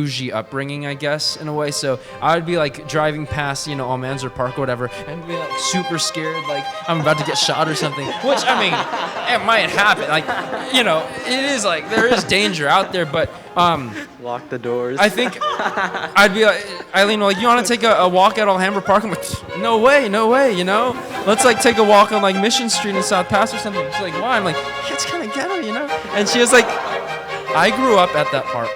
bougie upbringing, I guess, in a way. So I would be like driving past, Almanzor Park or whatever, and be like super scared, like I'm about to get shot or something. Which, I mean, it might happen. Like, it is like there is danger out there, but lock the doors. I think I'd be like, Aileen, like, you want to take a walk at Alhambra Park? I'm like, no way, Let's like take a walk on like Mission Street in South Pass or something. She's like, why? I'm like, it's kind of ghetto, And she was like, I grew up at that park.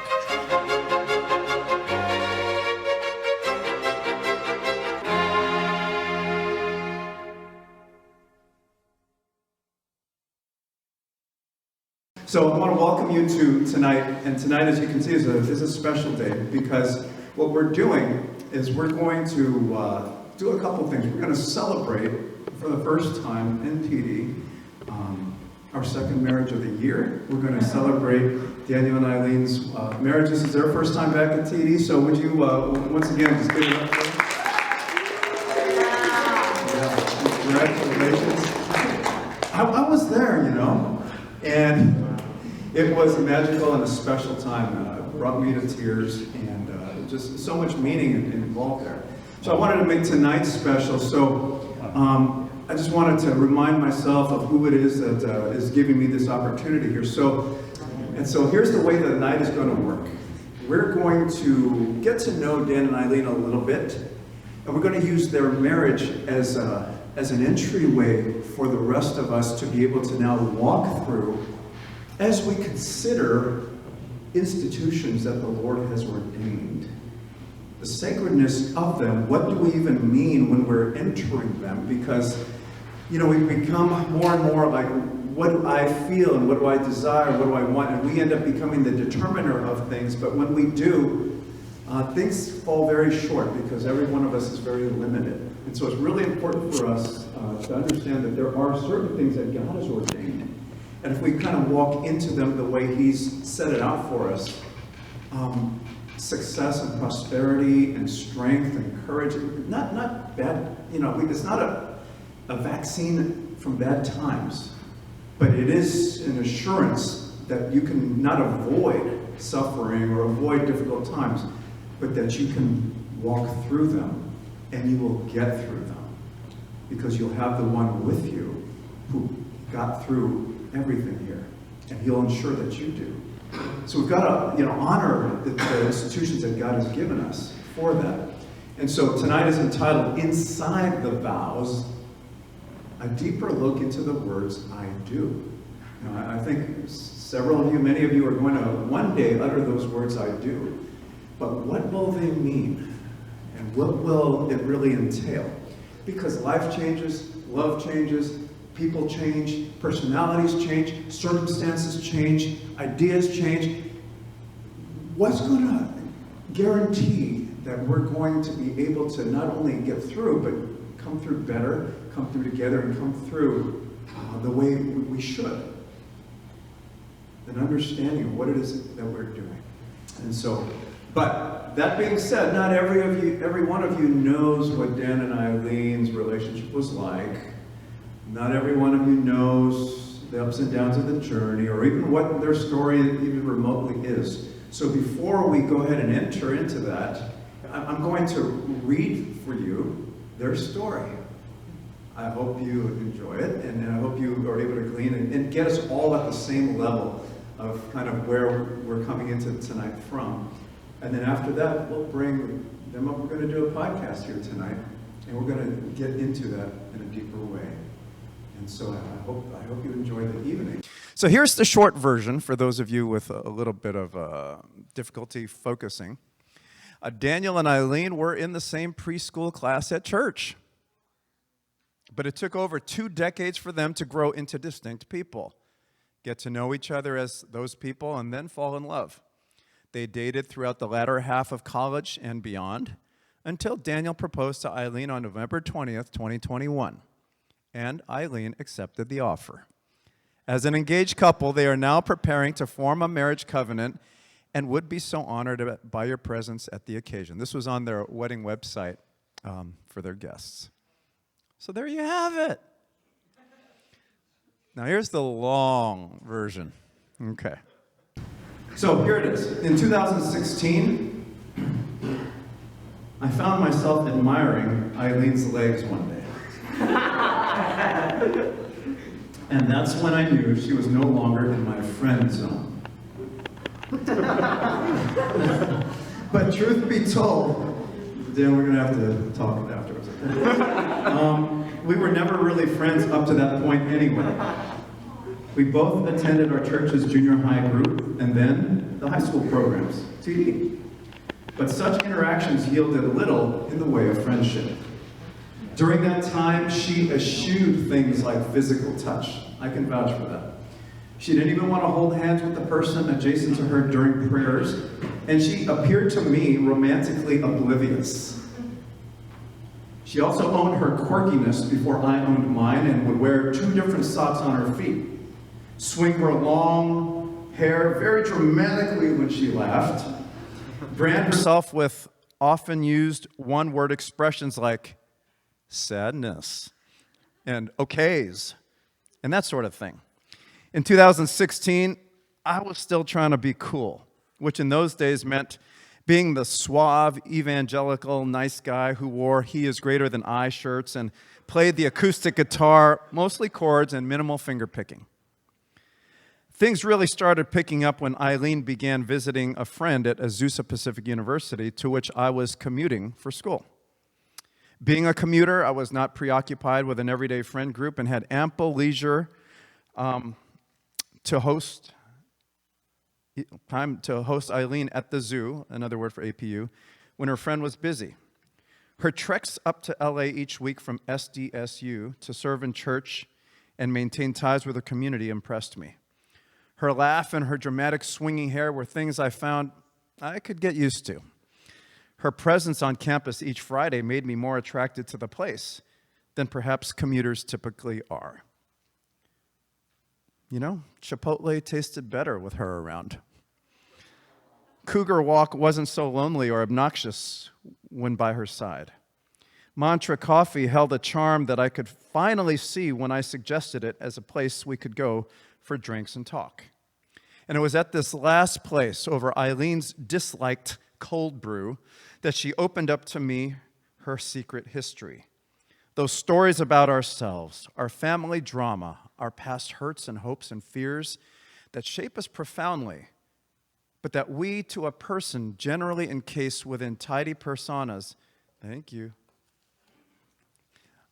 So I want to welcome you to tonight, and tonight, as you can see, is a special day because what we're doing is we're going to do a couple things. We're going to celebrate for the first time in PD our second marriage of the year. We're going to celebrate Daniel and Aileen's marriage. This is their first time back at TD, so would you once again just give it up for them? Congratulations. I was there, and it was a magical and a special time. It brought me to tears, and just so much meaning involved there. So I wanted to make tonight special. So I just wanted to remind myself of who it is that is giving me this opportunity here. So here's the way the night is going to work. We're going to get to know Dan and Aileen a little bit, and we're going to use their marriage as an entryway for the rest of us to be able to now walk through as we consider institutions that the Lord has ordained, the sacredness of them. What do we even mean when we're entering them? Because, we've become more and more like, what do I feel and what do I desire, what do I want? And we end up becoming the determiner of things. But when we do, things fall very short because every one of us is very limited. And so it's really important for us to understand that there are certain things that God has ordained. And if we kind of walk into them the way He's set it out for us, success and prosperity and strength and courage, not bad, it's not a vaccine from bad times, but it is an assurance that you can not avoid suffering or avoid difficult times, but that you can walk through them and you will get through them because you'll have the one with you who got through everything here, and He'll ensure that you do. So we've got to, honor the institutions that God has given us for that. And so tonight is entitled "Inside the Vows: A Deeper Look into the Words I Do." I think several of you, many of you, are going to one day utter those words "I do." But what will they mean, and what will it really entail? Because life changes, love changes. People change, personalities change, circumstances change, ideas change. What's going to guarantee that we're going to be able to not only get through, but come through better, come through together, and come through the way we should? An understanding of what it is that we're doing. And so, but that being said, not every one of you knows what Dan and Aileen's relationship was like. Not every one of you knows the ups and downs of the journey, or even what their story even remotely is. So before we go ahead and enter into that, I'm going to read for you their story. I hope you enjoy it, and I hope you are able to glean and get us all at the same level of kind of where we're coming into tonight from. And then after that, we'll bring them up. We're going to do a podcast here tonight, and we're going to get into that in a deeper way. And so I hope you enjoy the evening. So here's the short version for those of you with a little bit of difficulty focusing. Daniel and Aileen were in the same preschool class at church. But it took over 2 decades for them to grow into distinct people, get to know each other as those people, and then fall in love. They dated throughout the latter half of college and beyond until Daniel proposed to Aileen on November 20th, 2021. And Aileen accepted the offer. As an engaged couple, they are now preparing to form a marriage covenant and would be so honored by your presence at the occasion. This was on their wedding website for their guests. So there you have it. Now here's the long version. Okay. So here it is. In 2016, I found myself admiring Eileen's legs one day. And that's when I knew she was no longer in my friend zone. But truth be told, Dan, we're going to have to talk afterwards. We were never really friends up to that point anyway. We both attended our church's junior high group and then the high school programs, TD. But such interactions yielded little in the way of friendship. During that time, she eschewed things like physical touch. I can vouch for that. She didn't even want to hold hands with the person adjacent to her during prayers, and she appeared to me romantically oblivious. She also owned her quirkiness before I owned mine and would wear 2 different socks on her feet, swing her long hair very dramatically when she laughed, brand herself with often used one-word expressions like sadness and okays and that sort of thing. In 2016, I was still trying to be cool, which in those days meant being the suave, evangelical, nice guy who wore "he is greater than I" shirts and played the acoustic guitar, mostly chords and minimal finger picking. Things really started picking up when Aileen began visiting a friend at Azusa Pacific University, to which I was commuting for school. Being a commuter, I was not preoccupied with an everyday friend group and had ample leisure to host Aileen at the zoo, another word for APU, when her friend was busy. Her treks up to LA each week from SDSU to serve in church and maintain ties with the community impressed me. Her laugh and her dramatic swinging hair were things I found I could get used to. Her presence on campus each Friday made me more attracted to the place than perhaps commuters typically are. You know, Chipotle tasted better with her around. Cougar Walk wasn't so lonely or obnoxious when by her side. Mantra Coffee held a charm that I could finally see when I suggested it as a place we could go for drinks and talk. And it was at this last place, over Eileen's disliked cold brew, that she opened up to me her secret history. Those stories about ourselves, our family drama, our past hurts and hopes and fears that shape us profoundly, but that we, to a person, generally encase within tidy personas, thank you,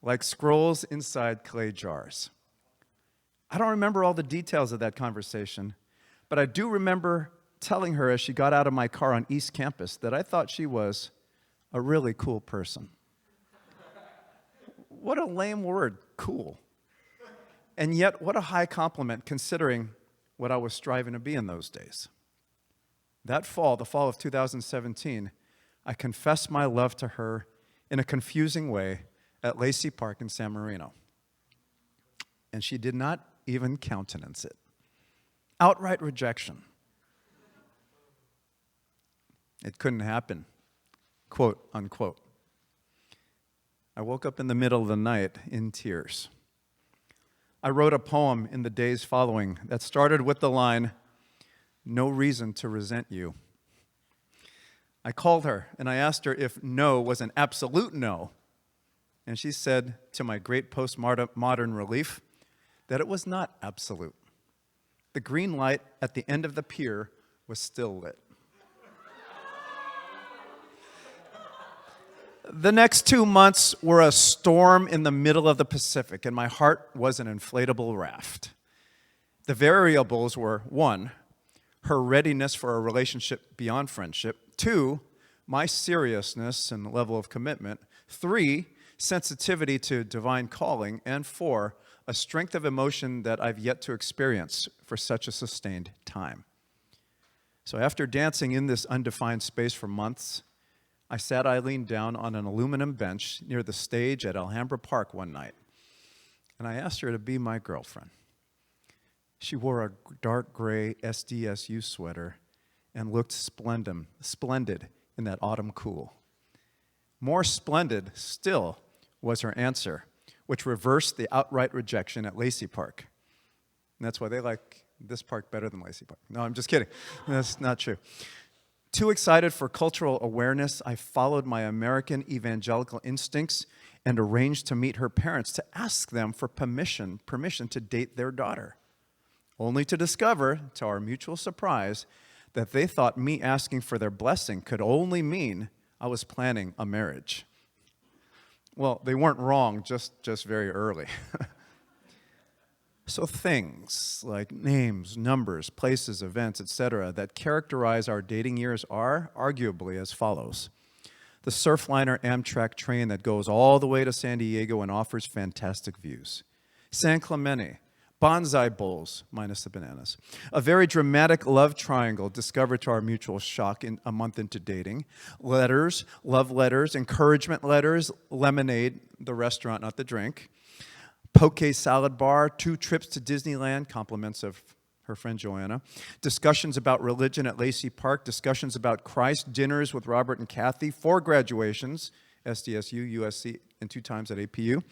like scrolls inside clay jars. I don't remember all the details of that conversation, but I do remember telling her as she got out of my car on East Campus that I thought she was a really cool person. What a lame word, cool. And yet, what a high compliment considering what I was striving to be in those days. That fall, the fall of 2017, I confessed my love to her in a confusing way at Lacey Park in San Marino. And she did not even countenance it. Outright rejection. It couldn't happen, quote, unquote. I woke up in the middle of the night in tears. I wrote a poem in the days following that started with the line, "No reason to resent you." I called her and I asked her if no was an absolute no. And she said, to my great postmodern relief, that it was not absolute. The green light at the end of the pier was still lit. The next 2 months were a storm in the middle of the Pacific, and my heart was an inflatable raft. The variables were, 1, her readiness for a relationship beyond friendship, 2, my seriousness and level of commitment, 3, sensitivity to divine calling, and 4, a strength of emotion that I've yet to experience for such a sustained time. So after dancing in this undefined space for months, I sat Aileen down on an aluminum bench near the stage at Alhambra Park one night, and I asked her to be my girlfriend. She wore a dark gray SDSU sweater and looked splendid in that autumn cool. More splendid still was her answer, which reversed the outright rejection at Lacey Park. And that's why they like this park better than Lacey Park. No, I'm just kidding. That's not true. Too excited for cultural awareness, I followed my American evangelical instincts and arranged to meet her parents to ask them for permission to date their daughter, only to discover, to our mutual surprise, that they thought me asking for their blessing could only mean I was planning a marriage. Well, they weren't wrong, just very early. So things like names, numbers, places, events, etc., that characterize our dating years are arguably as follows. The Surfliner Amtrak train that goes all the way to San Diego and offers fantastic views. San Clemente, bonsai bowls, minus the bananas. A very dramatic love triangle discovered to our mutual shock a month into dating. Letters, love letters, encouragement letters, lemonade, the restaurant, not the drink. Poke salad bar, 2 trips to Disneyland, compliments of her friend Joanna. Discussions about religion at Lacey Park, discussions about Christ, dinners with Robert and Kathy, 4 graduations, SDSU, USC, and 2 times at APU.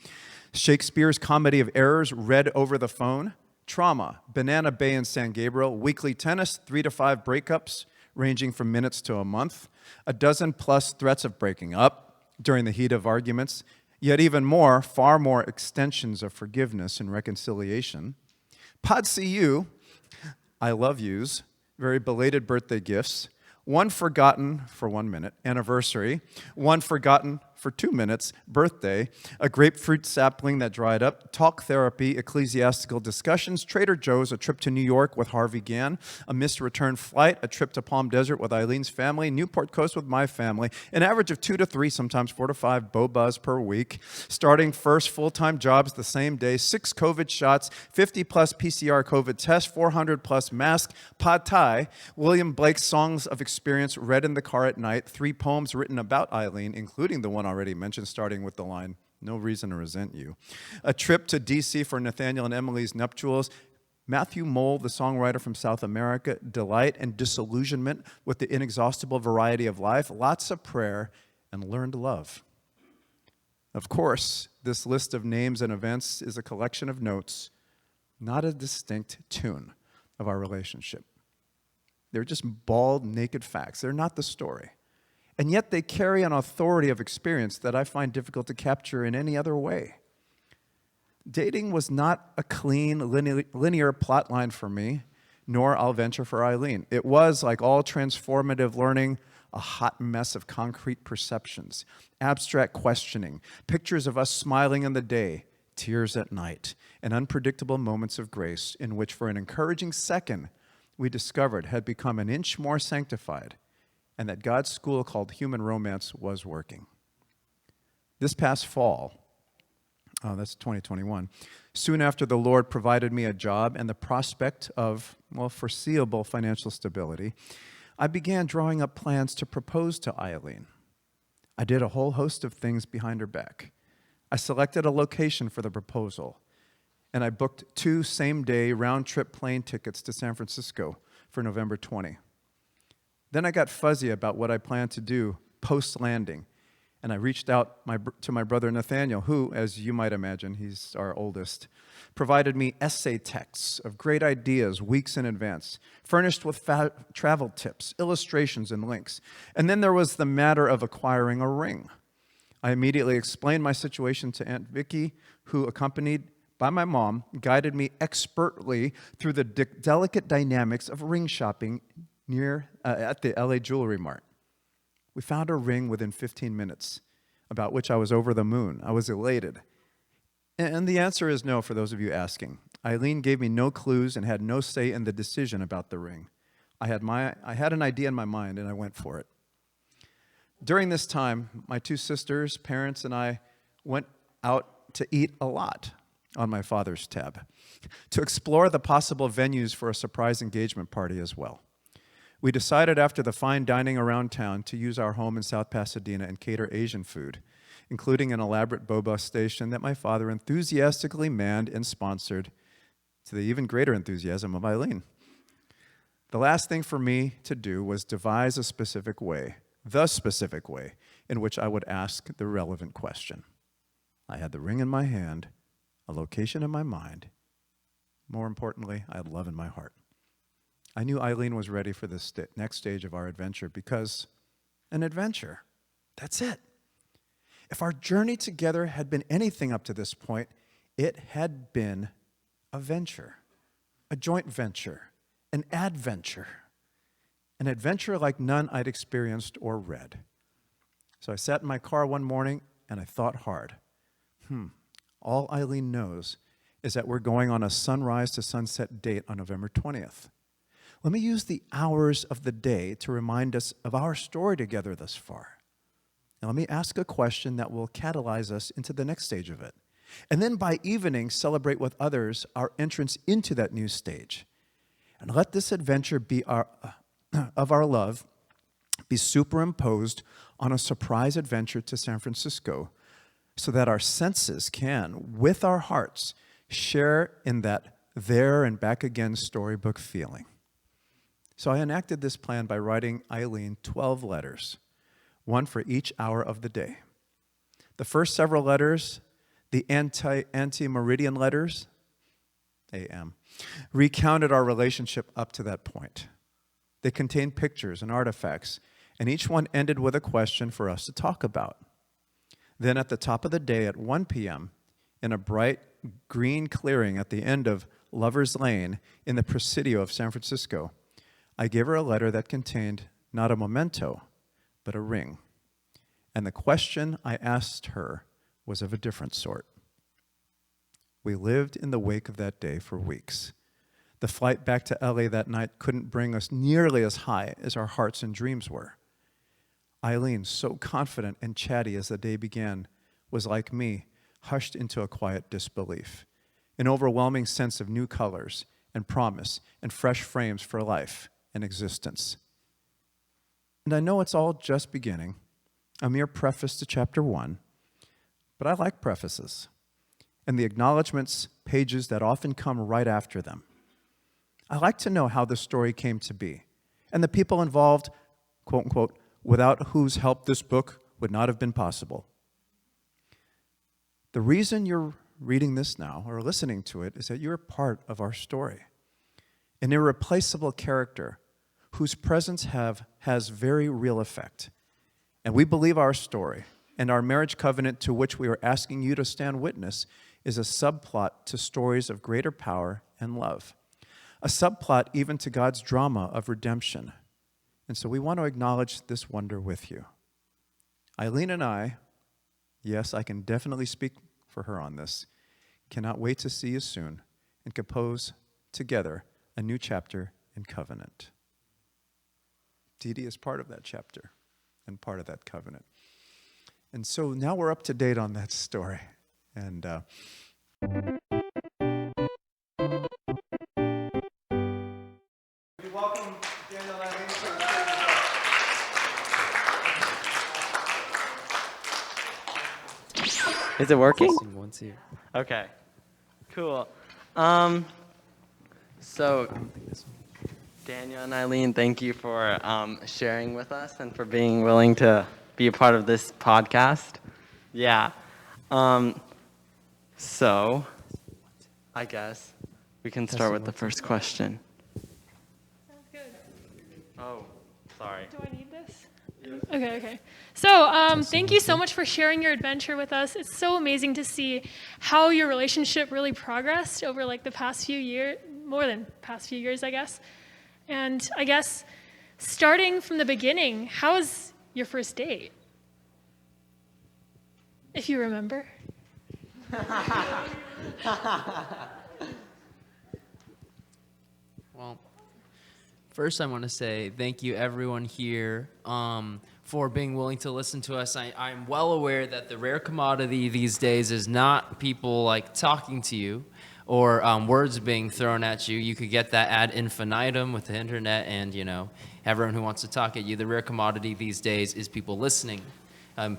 Shakespeare's Comedy of Errors, read over the phone. Trauma, Banana Bay and San Gabriel. Weekly tennis, 3 to 5 breakups, ranging from minutes to a month. A dozen plus threats of breaking up during the heat of arguments. Yet even more, far more extensions of forgiveness and reconciliation. Pod CU, I love yous, very belated birthday gifts. 1 forgotten for 1 minute, anniversary. 1 forgotten for 2 minutes, birthday. A grapefruit sapling that dried up. Talk therapy, ecclesiastical discussions. Trader Joe's, a trip to New York with Harvey Gann. A missed return flight, a trip to Palm Desert with Eileen's family. Newport Coast with my family. An average of 2 to 3, sometimes 4 to 5 bobas per week. Starting first full-time jobs the same day. 6 COVID shots, 50 plus PCR COVID tests, 400 plus masks. Pad Thai, William Blake's Songs of Experience read in the car at night. 3 poems written about Aileen, including the one already mentioned, starting with the line, "No reason to resent you." A trip to D.C. for Nathaniel and Emily's nuptials. Matthew Mole, the songwriter from South America, delight and disillusionment with the inexhaustible variety of life, lots of prayer, and learned love. Of course, this list of names and events is a collection of notes, not a distinct tune of our relationship. They're just bald, naked facts. They're not the story. And yet they carry an authority of experience that I find difficult to capture in any other way. Dating was not a clean, linear plot line for me, nor I'll venture for Aileen. It was, like all transformative learning, a hot mess of concrete perceptions, abstract questioning, pictures of us smiling in the day, tears at night, and unpredictable moments of grace in which for an encouraging second we discovered had become an inch more sanctified, and that God's school called human romance was working. This past fall, that's 2021, soon after the Lord provided me a job and the prospect of, foreseeable financial stability, I began drawing up plans to propose to Aileen. I did a whole host of things behind her back. I selected a location for the proposal, and I booked 2 same-day round-trip plane tickets to San Francisco for November 20. Then I got fuzzy about what I planned to do post-landing, and I reached out to my brother Nathaniel, who, as you might imagine, he's our oldest, provided me essay texts of great ideas weeks in advance, furnished with travel tips, illustrations, and links. And then there was the matter of acquiring a ring. I immediately explained my situation to Aunt Vicky, who, accompanied by my mom, guided me expertly through the delicate dynamics of ring shopping at the LA Jewelry Mart. We found a ring within 15 minutes, about which I was over the moon. I was elated. And the answer is no, for those of you asking. Aileen gave me no clues and had no say in the decision about the ring. I had an idea in my mind, and I went for it. During this time, my 2 sisters, parents, and I went out to eat a lot on my father's tab to explore the possible venues for a surprise engagement party as well. We decided after the fine dining around town to use our home in South Pasadena and cater Asian food, including an elaborate boba station that my father enthusiastically manned and sponsored, to the even greater enthusiasm of Aileen. The last thing for me to do was devise the specific way in which I would ask the relevant question. I had the ring in my hand, a location in my mind. More importantly, I had love in my heart. I knew Aileen was ready for this next stage of our adventure because an adventure, that's it. If our journey together had been anything up to this point, it had been a venture, a joint venture, an adventure, an adventure like none I'd experienced or read. So I sat in my car one morning and I thought hard. All Aileen knows is that we're going on a sunrise to sunset date on November 20th. Let me use the hours of the day to remind us of our story together thus far. Now let me ask a question that will catalyze us into the next stage of it. And then by evening, celebrate with others our entrance into that new stage. And let this adventure be of our love be superimposed on a surprise adventure to San Francisco so that our senses can, with our hearts, share in that there and back again storybook feeling. So I enacted this plan by writing Aileen 12 letters, one for each hour of the day. The first several letters, the anti-meridian letters, AM, recounted our relationship up to that point. They contained pictures and artifacts, and each one ended with a question for us to talk about. Then at the top of the day at 1 p.m., in a bright green clearing at the end of Lover's Lane in the Presidio of San Francisco, I gave her a letter that contained not a memento, but a ring. And the question I asked her was of a different sort. We lived in the wake of that day for weeks. The flight back to LA that night couldn't bring us nearly as high as our hearts and dreams were. Aileen, so confident and chatty as the day began, was like me, hushed into a quiet disbelief, an overwhelming sense of new colors and promise and fresh frames for life and existence. And I know it's all just beginning, a mere preface to chapter 1, but I like prefaces and the acknowledgments pages that often come right after them. I like to know how the story came to be and the people involved, quote unquote, without whose help this book would not have been possible. The reason you're reading this now or listening to it is that you're part of our story, an irreplaceable character whose presence has very real effect. And we believe our story and our marriage covenant to which we are asking you to stand witness is a subplot to stories of greater power and love, a subplot even to God's drama of redemption. And so we want to acknowledge this wonder with you. Aileen and I, yes, I can definitely speak for her on this, cannot wait to see you soon and compose together a new chapter in covenant. Dee Dee is part of that chapter and part of that covenant. And so now we're up to date on that story. And welcome Daniel Aileen to the stage. Is it working? Once here. Okay. Cool. So, Daniel and Aileen, thank you for sharing with us and for being willing to be a part of this podcast. Yeah. So, I guess we can start with the first question. Sounds good. Oh, sorry. Do I need this? Okay. So thank you so much for sharing your adventure with us. It's so amazing to see how your relationship really progressed over like the past few years, more than past few years, I guess. And I guess starting from the beginning, how was your first date? If you remember. Well, first I want to say thank you everyone here for being willing to listen to us. I'm well aware that the rare commodity these days is not people like talking to you or words being thrown at you. You could get that ad infinitum with the internet and, everyone who wants to talk at you. The rare commodity these days is people listening,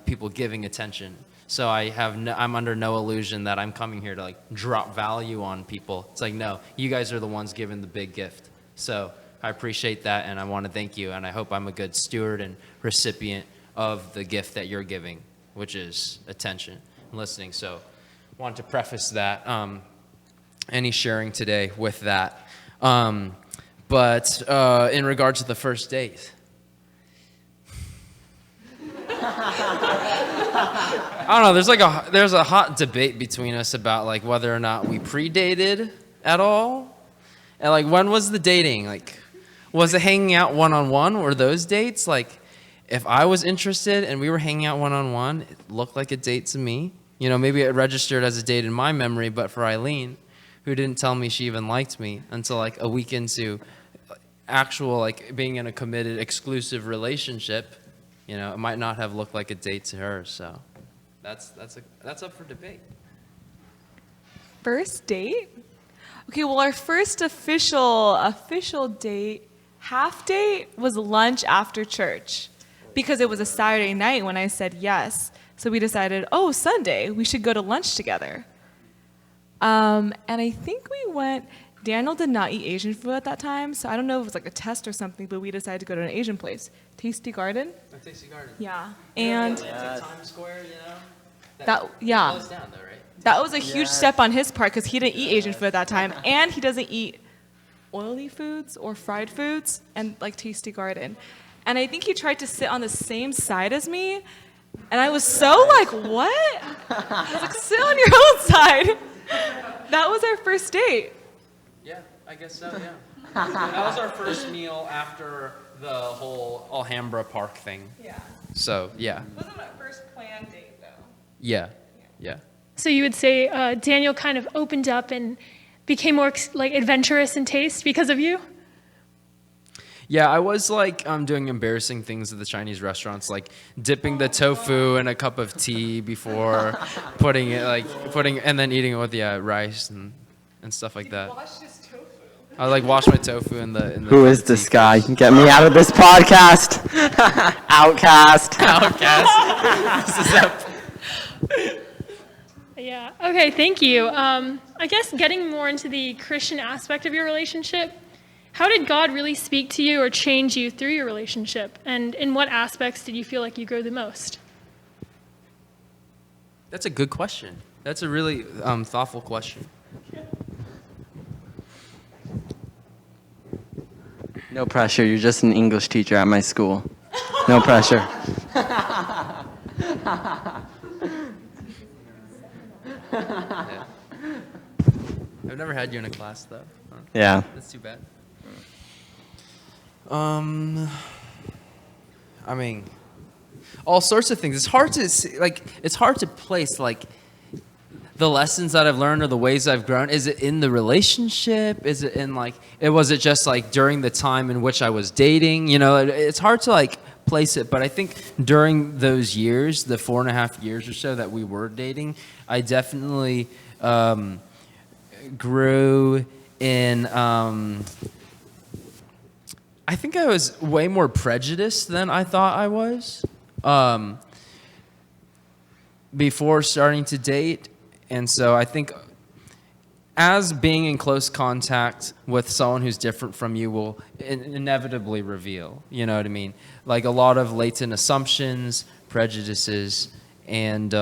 people giving attention. So I'm under no illusion that I'm coming here to like drop value on people. It's like, no, you guys are the ones giving the big gift. So I appreciate that, and I want to thank you, and I hope I'm a good steward and recipient of the gift that you're giving, which is attention and listening. So I wanted to preface that, any sharing today with that. But in regard to the first date, I don't know. There's a hot debate between us about like whether or not we pre-dated at all, and like when was the dating? Like, was it hanging out one-on-one? Were those dates? Like, if I was interested and we were hanging out one-on-one, it looked like a date to me. You know, maybe it registered as a date in my memory, but for Aileen, who didn't tell me she even liked me until like a week into actual like being in a committed exclusive relationship, you know, it might not have looked like a date to her. So that's up for debate. First date? Okay, well, our first official date, half date, was lunch after church, because it was a Saturday night when I said yes. So we decided, oh, Sunday, we should go to lunch together. And I think we went. Daniel did not eat Asian food at that time, so I don't know if it was like a test or something, but we decided to go to an Asian place, Tasty Garden. Tasty Garden. Yeah, and Times Square, you know. yeah. Closed down though, right? That was a huge step on his part because he didn't eat Asian food at that time, and he doesn't eat oily foods or fried foods and like Tasty Garden. And I think he tried to sit on the same side as me, and I was so like, what? I was like, sit on your own side. That was our first date. Yeah, I guess so, yeah. That was our first meal after the whole Alhambra Park thing. Yeah. So, yeah. It wasn't my first planned date, though. Yeah. So you would say Daniel kind of opened up and became more like adventurous in taste because of you? Yeah, I was like doing embarrassing things at the Chinese restaurants, like dipping the tofu in a cup of tea before putting and then eating it with rice and stuff like that. Wash his tofu. I like wash my tofu in the. Who is this guy? Get me out of this podcast. Outcast. Outcast. This is up. Yeah. Okay, thank you. I guess getting more into the Christian aspect of your relationship, how did God really speak to you or change you through your relationship? And in what aspects did you feel like you grew the most? That's a good question. That's a really thoughtful question. No pressure. You're just an English teacher at my school. No pressure. Yeah. I've never had you in a class though. Huh? Yeah. That's too bad. I mean, all sorts of things. It's hard to see, it's hard to place like the lessons that I've learned or the ways I've grown. Is it in the relationship? Is it in was it just like during the time in which I was dating? You know, it's hard to like place it, but I think during those years, the 4.5 years or so that we were dating, I definitely grew in. I think I was way more prejudiced than I thought I was before starting to date. And so I think as being in close contact with someone who's different from you will inevitably reveal, you know what I mean? Like a lot of latent assumptions, prejudices, and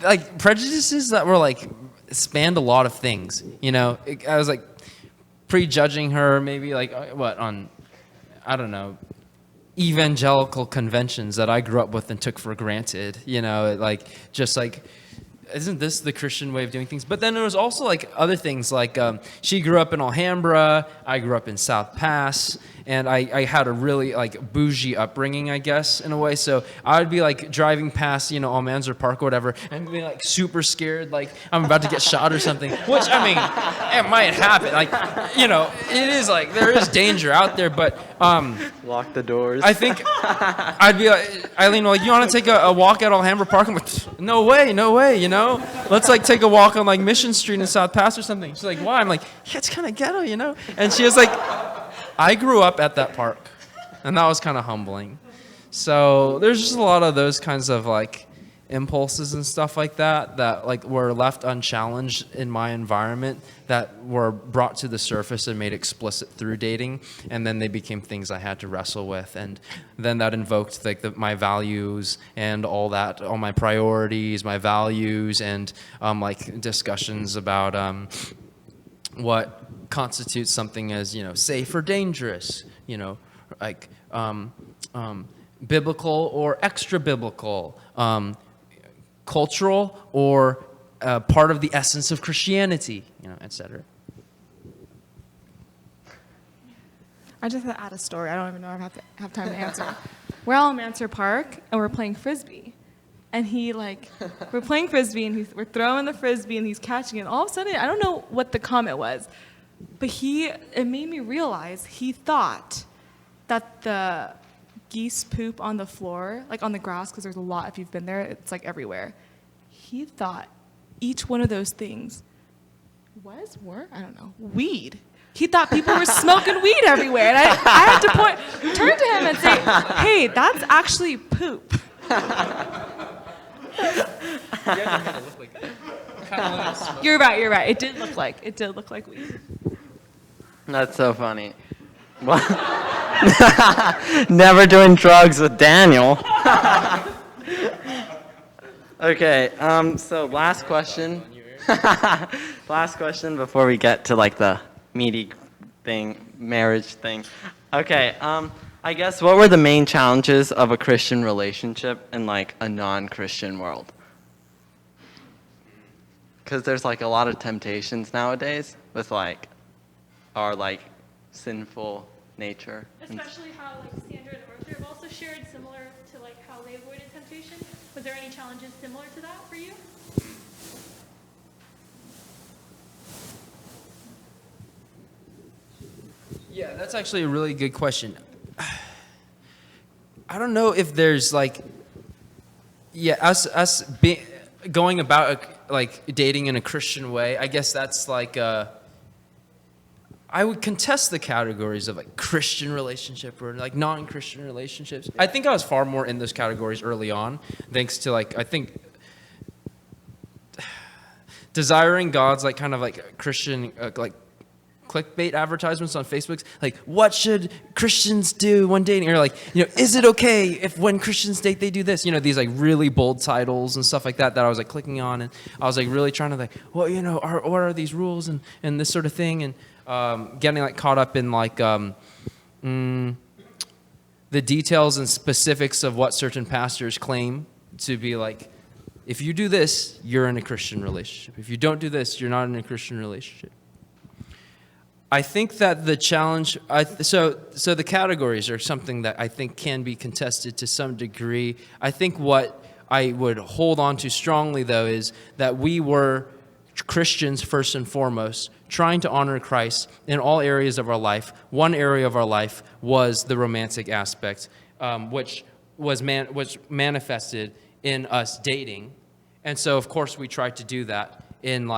like prejudices that were like spanned a lot of things, you know? I was like prejudging her maybe like on, I don't know, evangelical conventions that I grew up with and took for granted, you know, like just like, isn't this the Christian way of doing things? But then there was also like other things like she grew up in Alhambra, I grew up in South Pass, and I had a really like bougie upbringing, I guess, in a way. So I would be like driving past, you know, Almanzor Park or whatever, and be like super scared, like I'm about to get shot or something, which I mean, it might happen. Like, you know, it is like, there is danger out there, but Lock the doors. I think I'd be like, Aileen, like, you want to take a walk at Alhambra Park? I'm like, no way, you know? Let's like take a walk on like Mission Street in South Pass or something. She's like, why? I'm like, yeah, it's kind of ghetto, you know? And she was like, I grew up at that park. And that was kind of humbling. So there's just a lot of those kinds of like impulses and stuff like that like were left unchallenged in my environment that were brought to the surface and made explicit through dating, and then they became things I had to wrestle with, and then that invoked like my values and all that, all my priorities, my values, and like discussions about what constitutes something as, safe or dangerous, like biblical or extra biblical, cultural or part of the essence of Christianity, etc. I just have to add a story. I don't even know if I have time to answer. We're all in Mansard Park, and we're playing Frisbee. And we're playing Frisbee, and we're throwing the Frisbee, and he's catching it. And all of a sudden, I don't know what the comment was, but it made me realize he thought that the geese poop on the floor, like on the grass, because there's a lot, if you've been there, it's like everywhere. He thought each one of those things were, I don't know, weed. He thought people were smoking weed everywhere. And I had to turn to him and say, hey, that's actually poop. You're right. It did look like weed. That's so funny. Well, never doing drugs with Daniel. Okay, so last question. Last question before we get to the meaty thing, marriage thing. Okay, I guess what were the main challenges of a Christian relationship in a non-Christian world? Because there's a lot of temptations nowadays with our sinful nature. Especially how Sandra and Arthur have also shared similar to how they avoided temptation. Was there any challenges similar to that for you? Yeah, that's actually a really good question. I don't know if there's us going about dating in a Christian way. I guess that's I would contest the categories of Christian relationship or non-Christian relationships. I think I was far more in those categories early on, thanks to I think desiring God's Christian clickbait advertisements on Facebook, what should Christians do when dating? Or is it okay if when Christians date they do this? These really bold titles and stuff like that I was clicking on, and I was really trying to what are these rules and this sort of thing, and getting caught up in the details and specifics of what certain pastors claim to be if you do this, you're in a Christian relationship. If you don't do this, you're not in a Christian relationship. I think that the challenge, so the categories are something that I think can be contested to some degree. I think what I would hold on to strongly, though, is that we were Christians first and foremost, trying to honor Christ in all areas of our life. One area of our life was the romantic aspect, which was manifested in us dating. And so, of course, we tried to do that in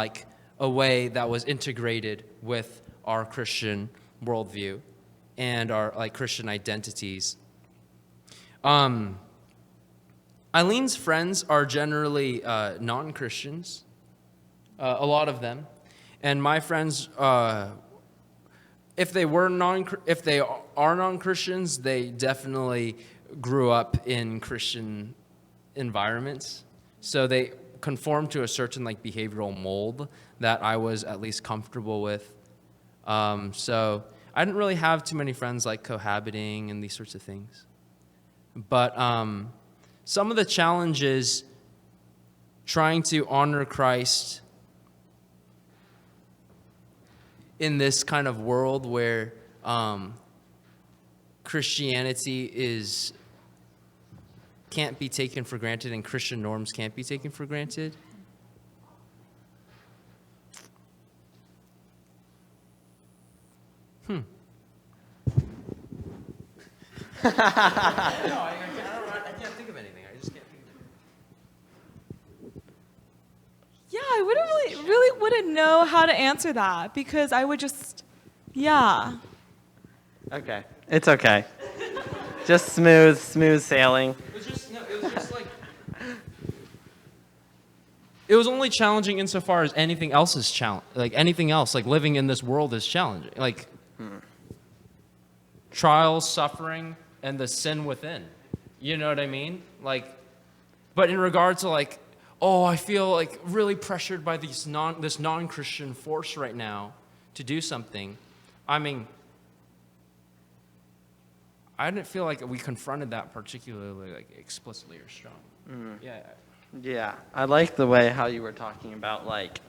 a way that was integrated with our Christian worldview and our Christian identities. Aileen's friends are generally non-Christians, a lot of them, and my friends, if they are non-Christians, they definitely grew up in Christian environments, so they conform to a certain behavioral mold that I was at least comfortable with. So I didn't really have too many friends cohabiting and these sorts of things. But some of the challenges trying to honor Christ in this kind of world where Christianity can't be taken for granted and Christian norms can't be taken for granted. No, I can't think of anything. I just can't think of anything. Yeah, I wouldn't really wouldn't know how to answer that because I would just, yeah. Okay, it's okay. Just smooth sailing. It was just it was only challenging insofar as anything else is anything else, living in this world is challenging. Trials, suffering, and the sin within. You know what I mean? But in regard to I feel really pressured by this non-Christian force right now to do something, I mean, I didn't feel like we confronted that particularly like explicitly or strong. Yeah. Yeah, I like the way how you were talking about like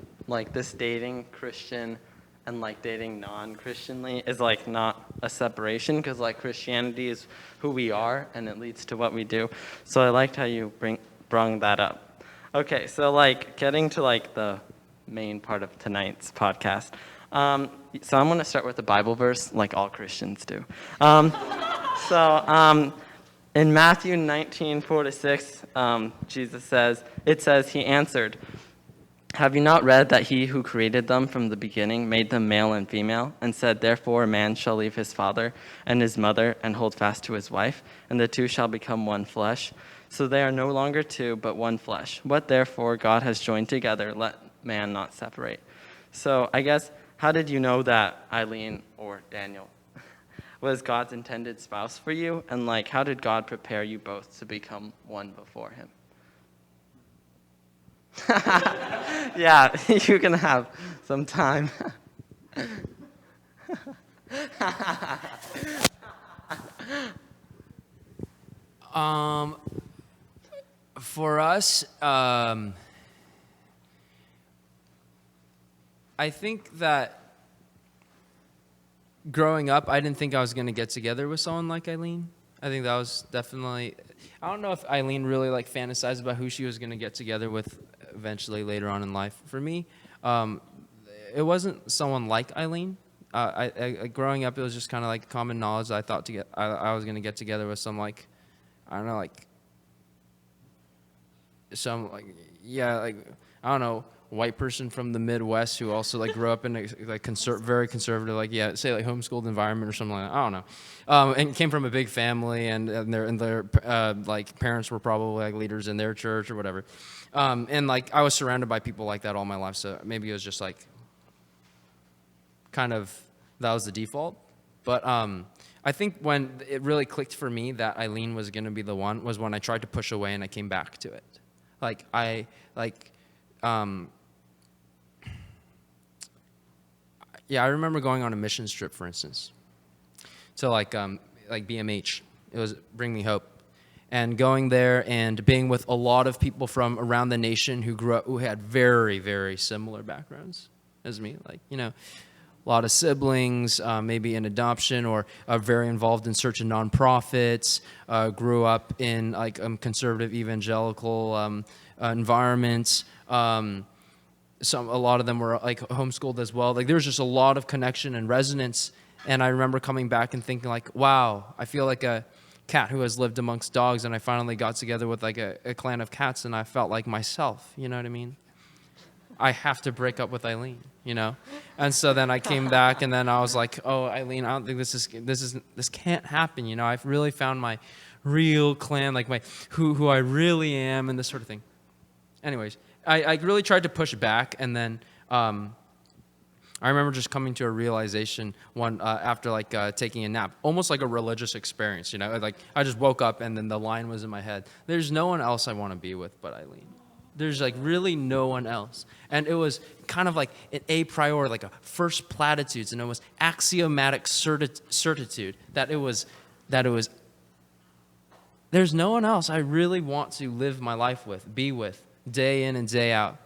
this dating Christian and like dating non-Christianly is like not a separation, because like Christianity is who we are and it leads to what we do. So I liked how you brung that up. Okay, so like getting to like the main part of tonight's podcast. So I'm going to start with the Bible verse, like all Christians do. In Matthew 19:4-6, Jesus says, he answered, "Have you not read that he who created them from the beginning made them male and female, and said, therefore a man shall leave his father and his mother and hold fast to his wife, and the two shall become one flesh? So they are no longer two, but one flesh. What therefore God has joined together, let man not separate." So I guess, how did you know that Aileen or Daniel was God's intended spouse for you? And like, how did God prepare you both to become one before him? Yeah, you can have some time. For us, I think that growing up, I didn't think I was going to get together with someone like Aileen. I think that was definitely, I don't know if Aileen really like fantasized about who she was going to get together with eventually later on in life. For me, it wasn't someone like Aileen. Growing up, it was just kind of like common knowledge that I thought I was going to get together with some like, I don't know, like some like, yeah, like, I don't know, white person from the Midwest who also like grew up in a like very conservative, like, yeah, say like homeschooled environment or something like that. I don't know, and came from a big family, and their like parents were probably like leaders in their church or whatever, and like I was surrounded by people like that all my life, so maybe it was just like kind of that was the default. But I think when it really clicked for me that Aileen was going to be the one was when I tried to push away and I came back to it. Like yeah, I remember going on a mission trip, for instance, to like BMH. It was Bring Me Hope, and going there and being with a lot of people from around the nation who grew up, who had very, very similar backgrounds as me. Like, you know, a lot of siblings, maybe in adoption, or very involved in search of nonprofits. Grew up in like conservative evangelical environments. A lot of them were like homeschooled as well. Like there was just a lot of connection and resonance. And I remember coming back and thinking like, wow, I feel like a cat who has lived amongst dogs, and I finally got together with like a clan of cats, and I felt like myself. You know what I mean? I have to break up with Aileen, you know? And so then I came back, and then I was like, oh, Aileen, I don't think this can't happen, you know? I've really found my real clan, like who I really am, and this sort of thing. Anyways, I really tried to push back, and then I remember just coming to a realization after like taking a nap, almost like a religious experience, you know? Like I just woke up, and then the line was in my head. There's no one else I want to be with but Aileen. There's like really no one else. And it was kind of like an a priori, like a first platitudes, and it was axiomatic certitude that it was, there's no one else I really want to live my life with, be with, day in and day out,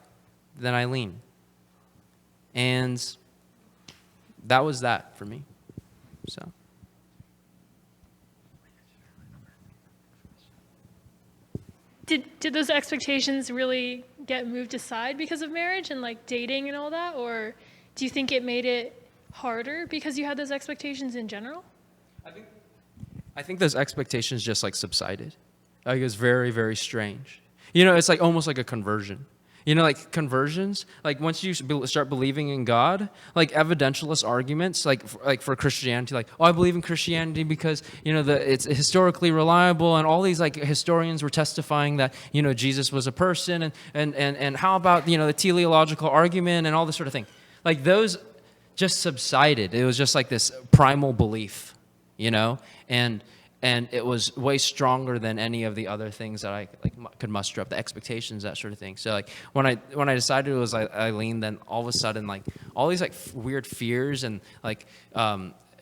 than Aileen. And that was that for me, so. Did those expectations really get moved aside because of marriage and like dating and all that? Or do you think it made it harder because you had those expectations in general? I think those expectations just like subsided. Like it was very, very strange. You know, it's like almost like a conversion. You know, like conversions, like once you start believing in God, like evidentialist arguments, like for Christianity, like, oh, I believe in Christianity because, you know, it's historically reliable, and all these like historians were testifying that, you know, Jesus was a person, and how about, you know, the teleological argument and all this sort of thing. Like those just subsided. It was just like this primal belief, you know, and and it was way stronger than any of the other things that I could muster up, the expectations, that sort of thing. So like when I decided it was Aileen, then all of a sudden like all these like weird fears and like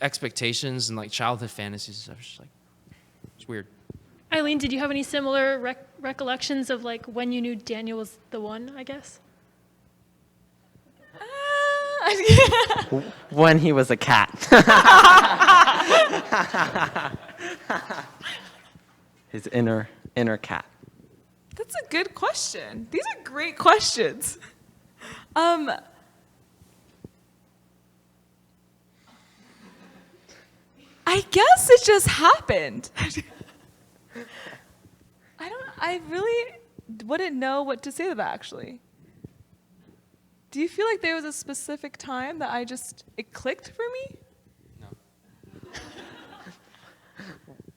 expectations and like childhood fantasies and stuff, it's just like it's weird. Aileen, did you have any similar recollections of like when you knew Daniel was the one, I guess? When he was a cat. His inner cat. That's a good question. These are great questions. I guess it just happened. I really wouldn't know what to say to that, actually. Do you feel like there was a specific time that it clicked for me? No.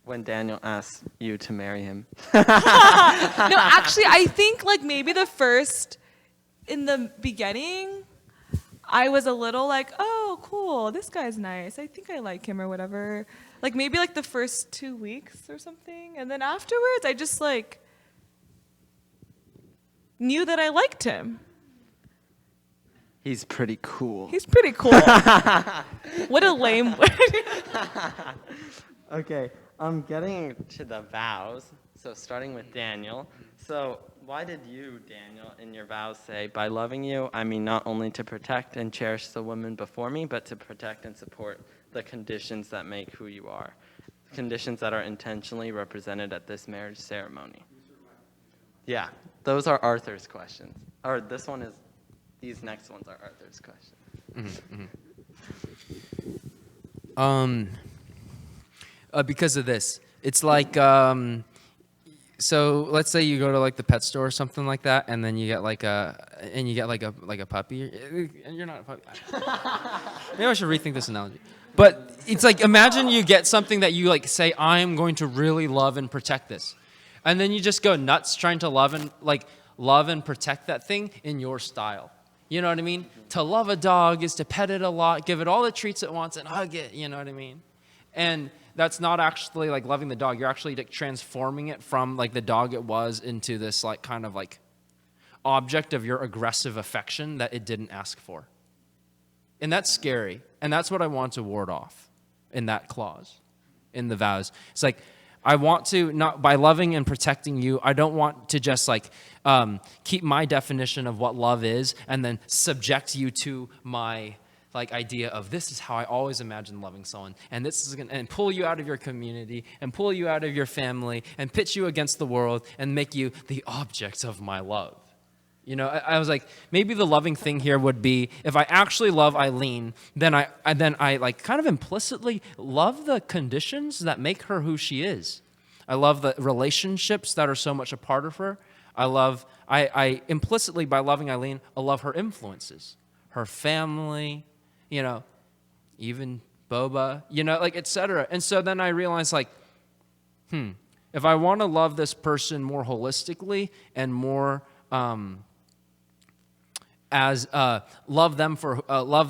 When Daniel asked you to marry him. No, actually, I think like maybe in the beginning, I was a little like, oh, cool, this guy's nice. I think I like him or whatever. Like maybe like the first 2 weeks or something. And then afterwards, I just like knew that I liked him. He's pretty cool. He's pretty cool. What a lame word. Okay, getting to the vows. So starting with Daniel. So why did you, Daniel, in your vows say, by loving you, I mean not only to protect and cherish the women before me, but to protect and support the conditions that make who you are. Conditions that are intentionally represented at this marriage ceremony. Yeah, those are Arthur's questions. Or these next ones are Arthur's questions. Because of this, it's like so let's say you go to like the pet store or something like that, and then you get like a puppy, and you're not a puppy. Maybe I should rethink this analogy. But it's like, imagine you get something that you like say, I am going to really love and protect this, and then you just go nuts trying to love and protect that thing in your style. You know what I mean? To love a dog is to pet it a lot, give it all the treats it wants, and hug it. You know what I mean? And that's not actually like loving the dog. You're actually like transforming it from like the dog it was into this like kind of like object of your aggressive affection that it didn't ask for. And that's scary. And that's what I want to ward off in that clause, in the vows. It's like, I want to, not by loving and protecting you, I don't want to just like keep my definition of what love is and then subject you to my like idea of this is how I always imagine loving someone, and this is gonna and pull you out of your community and pull you out of your family and pitch you against the world and make you the object of my love. You know, I was like, maybe the loving thing here would be if I actually love Aileen, then I like kind of implicitly love the conditions that make her who she is. I love the relationships that are so much a part of her. I implicitly, by loving Aileen, I love her influences, her family, you know, even Boba, you know, like, etc. And so then I realized, like, if I want to love this person more holistically and more love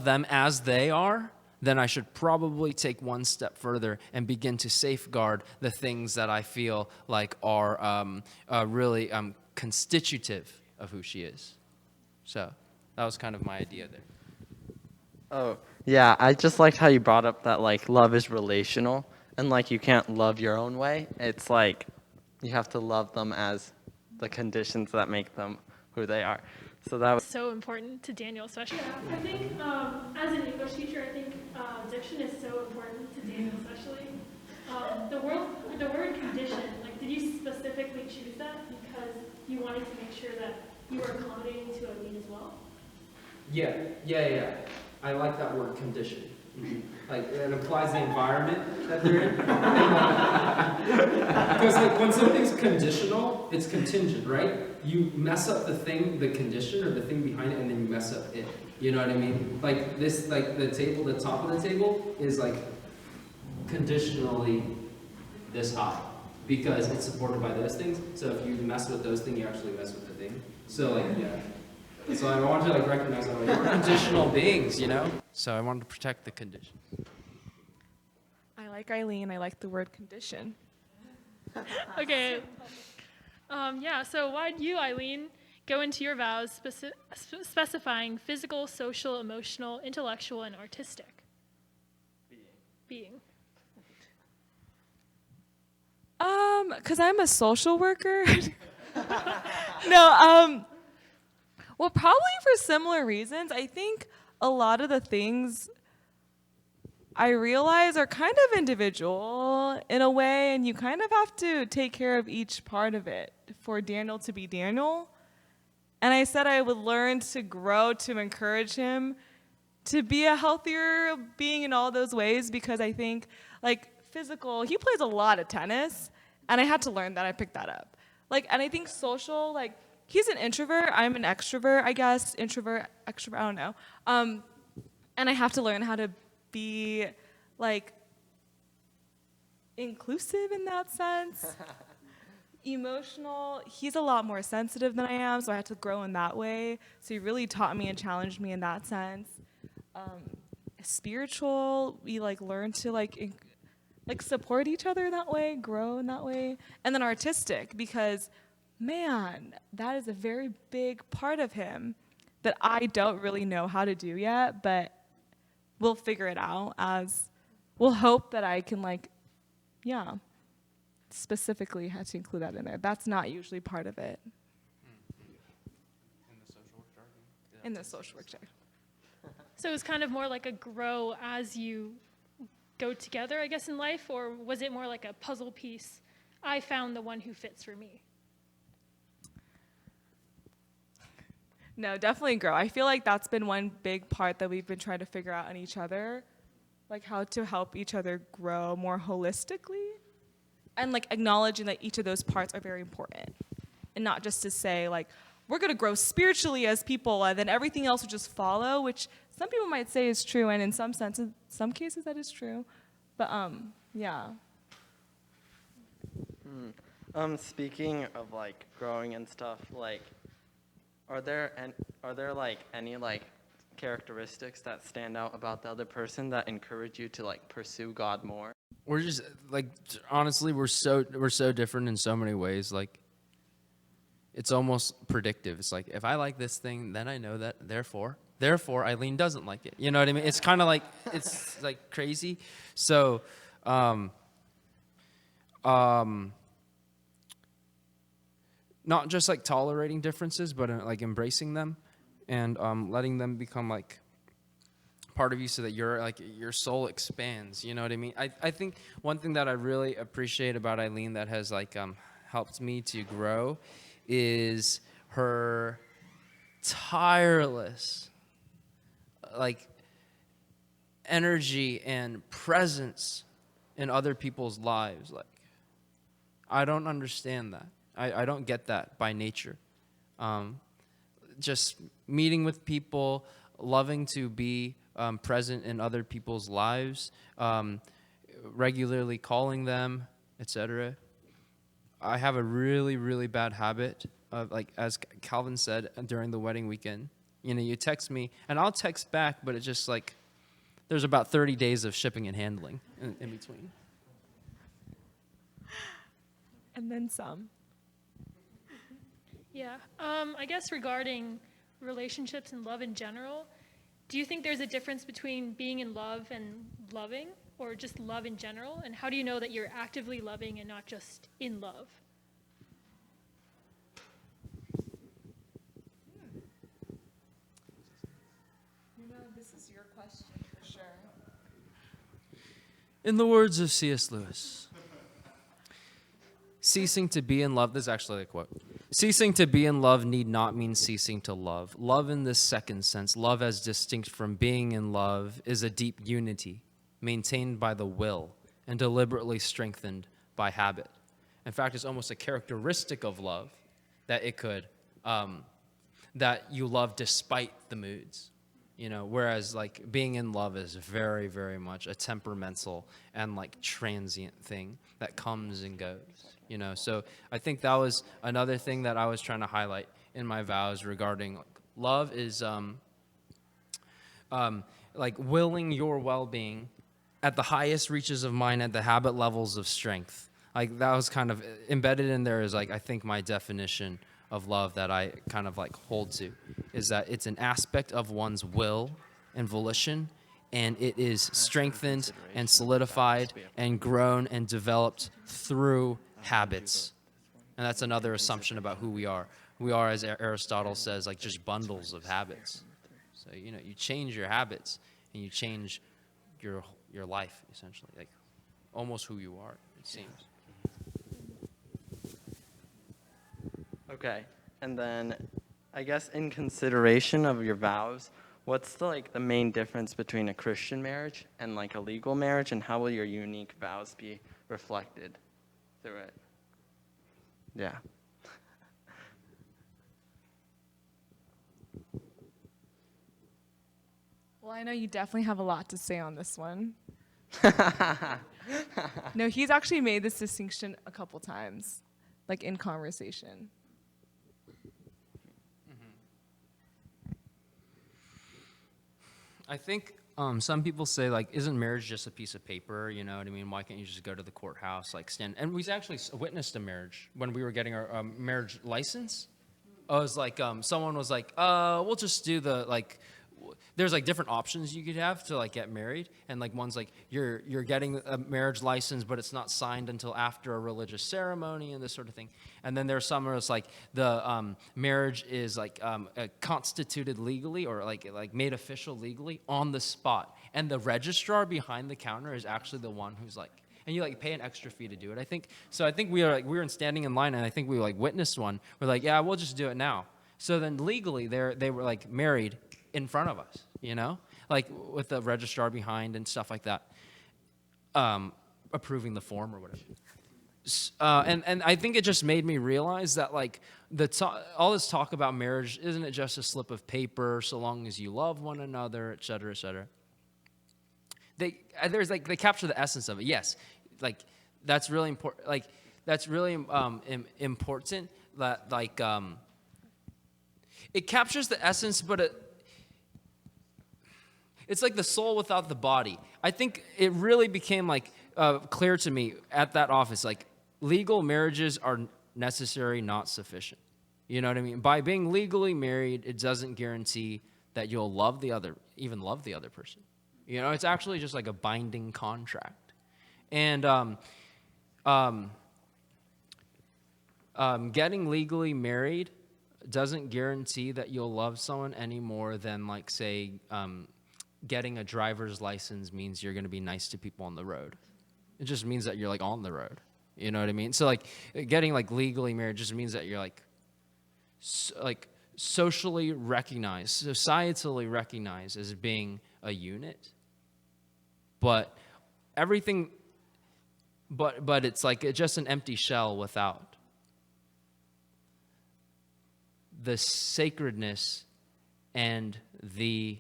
them as they are, then I should probably take one step further and begin to safeguard the things that I feel like are really constitutive of who she is. So that was kind of my idea there. Oh, yeah, I just liked how you brought up that, like, love is relational, and, like, you can't love your own way. It's like you have to love them as the conditions that make them who they are. So that was so important to Daniel, especially. Yeah, I think as an English teacher, I think diction is so important to Daniel, especially. The word condition, like, did you specifically choose that because you wanted to make sure that you were accommodating to Aileen as well? Yeah. I like that word, condition. Like, it implies the environment that they're in. Because like when something's conditional, it's contingent, right? You mess up the condition or the thing behind it, and then you mess up it. You know what I mean? Like this, like the top of the table is like conditionally this high because it's supported by those things. So if you mess with those things, you actually mess with the thing. So like, yeah. So I wanted to like recognize that we're conditional beings, you know? So I wanted to protect the condition. I like Aileen. I like the word condition. Okay. Yeah, so why'd you, Eileen, go into your vows specifying physical, social, emotional, intellectual, and artistic? Being. Because I'm a social worker. No, well, probably for similar reasons. I think a lot of the things I realize are kind of individual in a way, and you kind of have to take care of each part of it for Daniel to be Daniel. And I said I would learn to grow to encourage him to be a healthier being in all those ways, because I think, like, physical, he plays a lot of tennis, and I had to learn that. I picked that up. Like, and I think social, like, he's an introvert, I'm an extrovert, I guess. Introvert, extrovert, I don't know. And I have to learn how to be, like, inclusive in that sense. Emotional, he's a lot more sensitive than I am, so I had to grow in that way. So he really taught me and challenged me in that sense. Spiritual, we, like, learn to, like support each other that way, grow in that way. And then artistic, because, man, that is a very big part of him that I don't really know how to do yet, but we'll figure it out as we'll hope that I can, like, yeah, specifically had to include that in there. That's not usually part of it. In the social work jargon? In the social work jargon. So it was kind of more like a grow as you go together, I guess, in life, or was it more like a puzzle piece? I found the one who fits for me. No, definitely grow. I feel like that's been one big part that we've been trying to figure out in each other, like how to help each other grow more holistically, and, like, acknowledging that each of those parts are very important, and not just to say, like, we're going to grow spiritually as people and then everything else will just follow, which some people might say is true, and in some senses, some cases that is true. But yeah. Speaking of, like, growing and stuff, like, are there like any, like, characteristics that stand out about the other person that encourage you to, like, pursue God more? We're just, like, honestly, we're so different in so many ways. Like, it's almost predictive. It's like, if I like this thing, then I know that, therefore Aileen doesn't like it. You know what I mean? It's kind of like, it's, like, crazy. So, not just, like, tolerating differences, but like embracing them and letting them become, like, part of you, so that your soul expands. You know what I mean? I think one thing that I really appreciate about Aileen that has, like, helped me to grow is her tireless, like, energy and presence in other people's lives. Like, I don't understand that. I don't get that by nature. Just meeting with people, loving to be present in other people's lives, regularly calling them, etc. I have a really, really bad habit of, like, as Calvin said during the wedding weekend, you know, you text me, and I'll text back, but it's just, like, there's about 30 days of shipping and handling in between. And then some. Yeah. I guess regarding relationships and love in general, do you think there's a difference between being in love and loving, or just love in general? And how do you know that you're actively loving and not just in love? You know, this is your question for sure. In the words of C.S. Lewis, ceasing to be in love, this is actually a quote. Ceasing to be in love need not mean ceasing to love. Love in this second sense, love as distinct from being in love, is a deep unity maintained by the will and deliberately strengthened by habit. In fact, it's almost a characteristic of love that it could, that you love despite the moods. You know, whereas, like, being in love is very, very much a temperamental and, like, transient thing that comes and goes. You know, so I think that was another thing that I was trying to highlight in my vows regarding, like, love is like willing your well-being at the highest reaches of mind at the habit levels of strength. like that was kind of embedded in there is like I think my definition of love that I kind of like hold to is that it's an aspect of one's will and volition, and it is strengthened and solidified and grown and developed through habits. And that's another assumption about who we are. We are, as Aristotle says, like just bundles of habits. So, you know, you change your habits and you change your life, essentially, like almost who you are, it seems. Okay, and then I guess in consideration of your vows, what's the main difference between a Christian marriage and like a legal marriage, and how will your unique vows be reflected through it? Yeah. Well, I know you definitely have a lot to say on this one. No, he's actually made this distinction a couple times, like in conversation. I think some people say, like, isn't marriage just a piece of paper? You know what I mean? Why can't you just go to the courthouse, like, stand? And we actually witnessed a marriage when we were getting our marriage license. I was like, someone was like, we'll just do the, like, there's like different options you could have to like get married, and like one's like you're getting a marriage license, but it's not signed until after a religious ceremony and this sort of thing. And then there's some where it's like the marriage is like constituted legally or like made official legally on the spot, and the registrar behind the counter is actually the one who's like, and you like pay an extra fee to do it. I think so. I think we were standing in line, and I think we like witnessed one. We're like, yeah, we'll just do it now. So then legally, they were like married in front of us, you know, like with the registrar behind and stuff like that, approving the form or whatever. And I think it just made me realize that like all this talk about marriage, isn't it just a slip of paper so long as you love one another, et cetera, et cetera. They capture the essence of it. Yes, like that's really important. Like that's really important. That like it captures the essence, but it's like the soul without the body. I think it really became like clear to me at that office, like legal marriages are necessary, not sufficient. You know what I mean? By being legally married, it doesn't guarantee that you'll even love the other person. You know, it's actually just like a binding contract. And getting legally married doesn't guarantee that you'll love someone any more than like, say, getting a driver's license means you're going to be nice to people on the road. It just means that you're like on the road. You know what I mean? So like getting like legally married just means that you're like socially recognized, societally recognized as being a unit. But everything, but it's like just an empty shell without the sacredness and the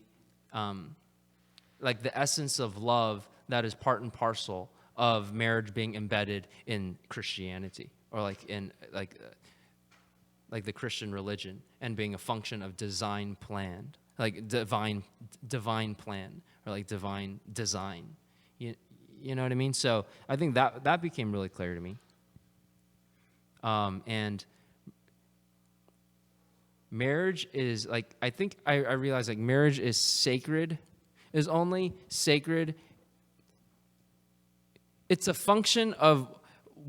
like the essence of love that is part and parcel of marriage being embedded in Christianity, or like in like the Christian religion, and being a function of design plan, like divine plan, or like divine design. You know what I mean? So I think that became really clear to me. And marriage is like, I think I realized like marriage is sacred, is only sacred. It's a function of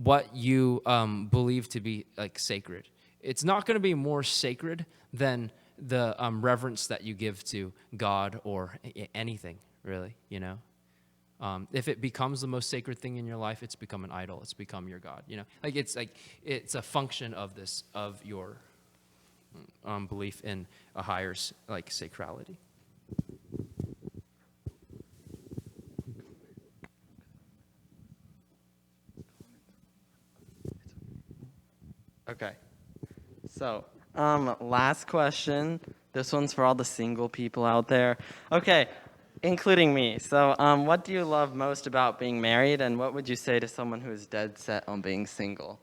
what you believe to be like sacred. It's not going to be more sacred than the reverence that you give to God or anything, really, you know? If it becomes the most sacred thing in your life, it's become an idol. It's become your God, you know? Like it's a function of this, of your belief in a higher like sacrality. Okay. So, last question. This one's for all the single people out there. Okay, including me. So, what do you love most about being married, and what would you say to someone who is dead set on being single?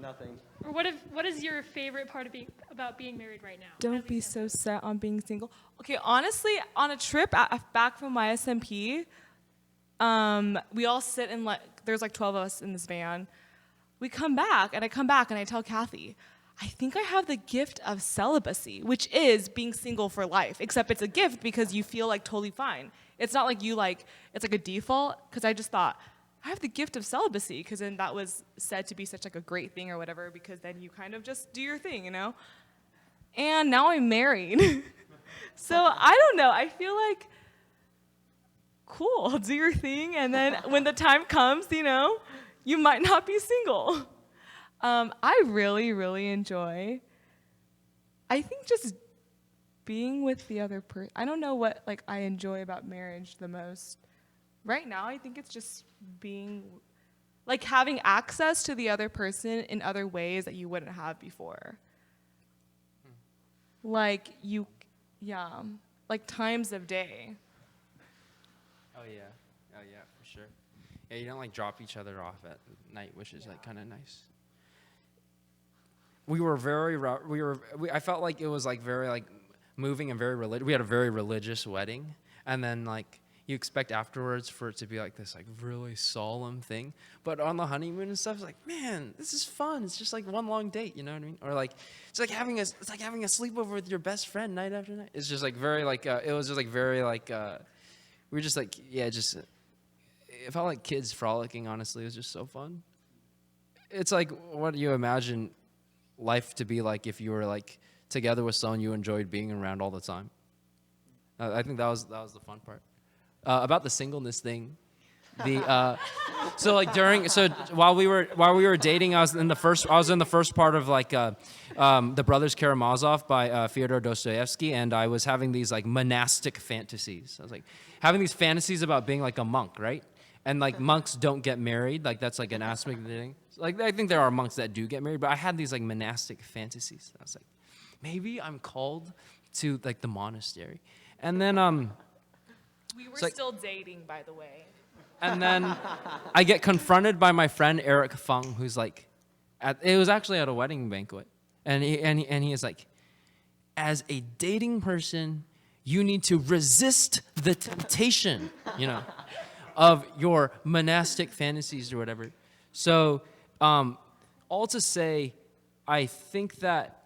Nothing. Or what is your favorite part of about being married right now? Don't be so set on being single. Okay, honestly, on a trip back from YSMP, we all sit in there's like 12 of us in this van. We come back, and I tell Kathy, I think I have the gift of celibacy, which is being single for life, except it's a gift because you feel like totally fine. It's not like it's like a default, because I just thought, I have the gift of celibacy, because then that was said to be such like a great thing or whatever, because then you kind of just do your thing, you know? And now I'm married. So I don't know, I feel like, cool, do your thing, and then when the time comes, you know, you might not be single. I really, really enjoy, I think, just being with the other person. I don't know what like I enjoy about marriage the most. Right now, I think it's just being, like, having access to the other person in other ways that you wouldn't have before. Like like times of day. Oh yeah, for sure. Yeah, you don't like drop each other off at night, which is like kind of nice. I felt like it was like very like moving and very religious. We had a very religious wedding, and then like you expect afterwards for it to be like this like really solemn thing. But on the honeymoon and stuff, it's like, man, this is fun. It's just like one long date, you know what I mean? Or like it's like having a sleepover with your best friend night after night. It's just like very like it was just like very like we were just like it felt like kids frolicking. Honestly, it was just so fun. It's like, what do you imagine life to be like if you were like together with someone you enjoyed being around all the time? I think that was the fun part. About the singleness thing, while we were dating, I was in the first part of like the Brothers Karamazov by Fyodor Dostoevsky, and I was having these like monastic fantasies. I was like having these fantasies about being like a monk, right? And like monks don't get married, like that's like an aspect of the thing. Like I think there are monks that do get married, but I had these like monastic fantasies. I was like, maybe I'm called to like the monastery, and then We were like, still dating, by the way. and then I get confronted by my friend Eric Fung, who's like, it was actually at a wedding banquet, and he is like, as a dating person, you need to resist the temptation, you know, of your monastic fantasies or whatever. So, all to say, I think that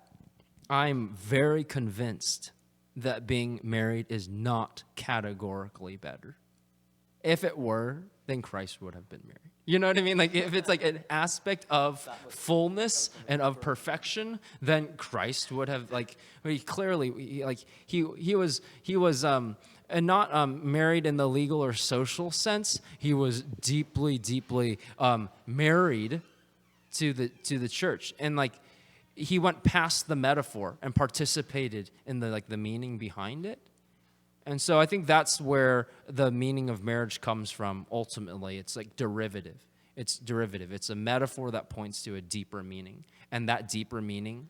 I'm very convinced that being married is not categorically better. If it were, then Christ would have been married. You know what I mean? Like if it's like an aspect of fullness and of perfection, then Christ would have like he was and not married in the legal or social sense. He was deeply married to the church, and like he went past the metaphor and participated in the meaning behind it. And so I think that's where the meaning of marriage comes from ultimately. It's like derivative. It's derivative. It's a metaphor that points to a deeper meaning. And that deeper meaning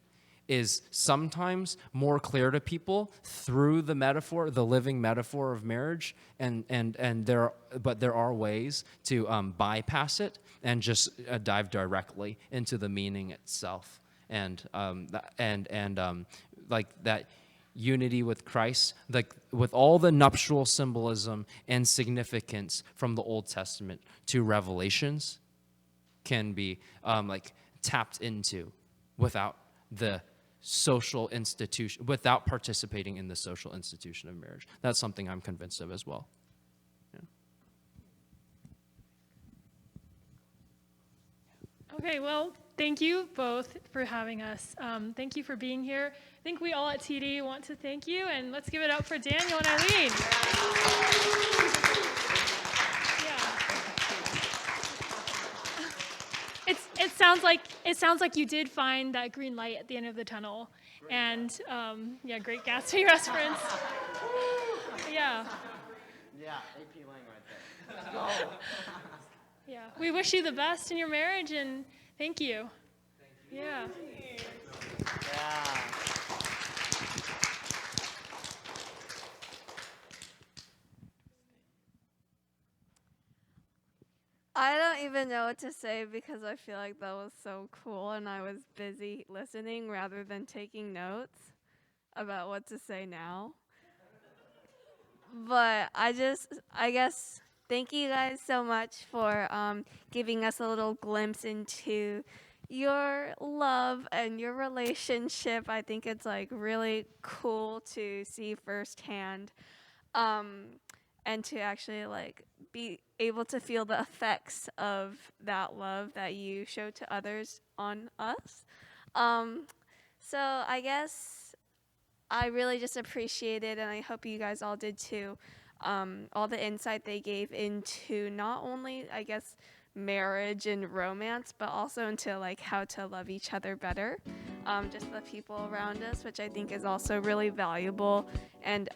is sometimes more clear to people through the metaphor, the living metaphor of marriage. But there are ways to bypass it and just dive directly into the meaning itself. And like that unity with Christ, like with all the nuptial symbolism and significance from the Old Testament to Revelations, can be like tapped into without the social institution, without participating in the social institution of marriage. That's something I'm convinced of as well. Yeah. Okay, well, thank you both for having us. Thank you for being here. I think we all at TD want to thank you, and let's give it up for Daniel and Aileen. Yeah. It sounds like you did find that green light at the end of the tunnel, and great Gatsby reference. Yeah. Yeah, AP Lang right there. Let's go. Yeah, we wish you the best in your marriage, and thank you. Yeah. Yeah. I don't even know what to say because I feel like that was so cool and I was busy listening rather than taking notes about what to say now. But I guess, thank you guys so much for giving us a little glimpse into your love and your relationship. I think it's like really cool to see firsthand. And to actually like be able to feel the effects of that love that you show to others on us. So I guess I really just appreciate it, and I hope you guys all did too. All the insight they gave into not only, I guess, marriage and romance, but also into like how to love each other better. Just the people around us, which I think is also really valuable, and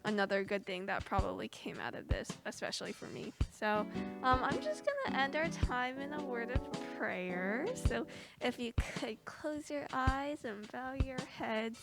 another good thing that probably came out of this, especially for me. So I'm just gonna end our time in a word of prayer. So if you could close your eyes and bow your heads.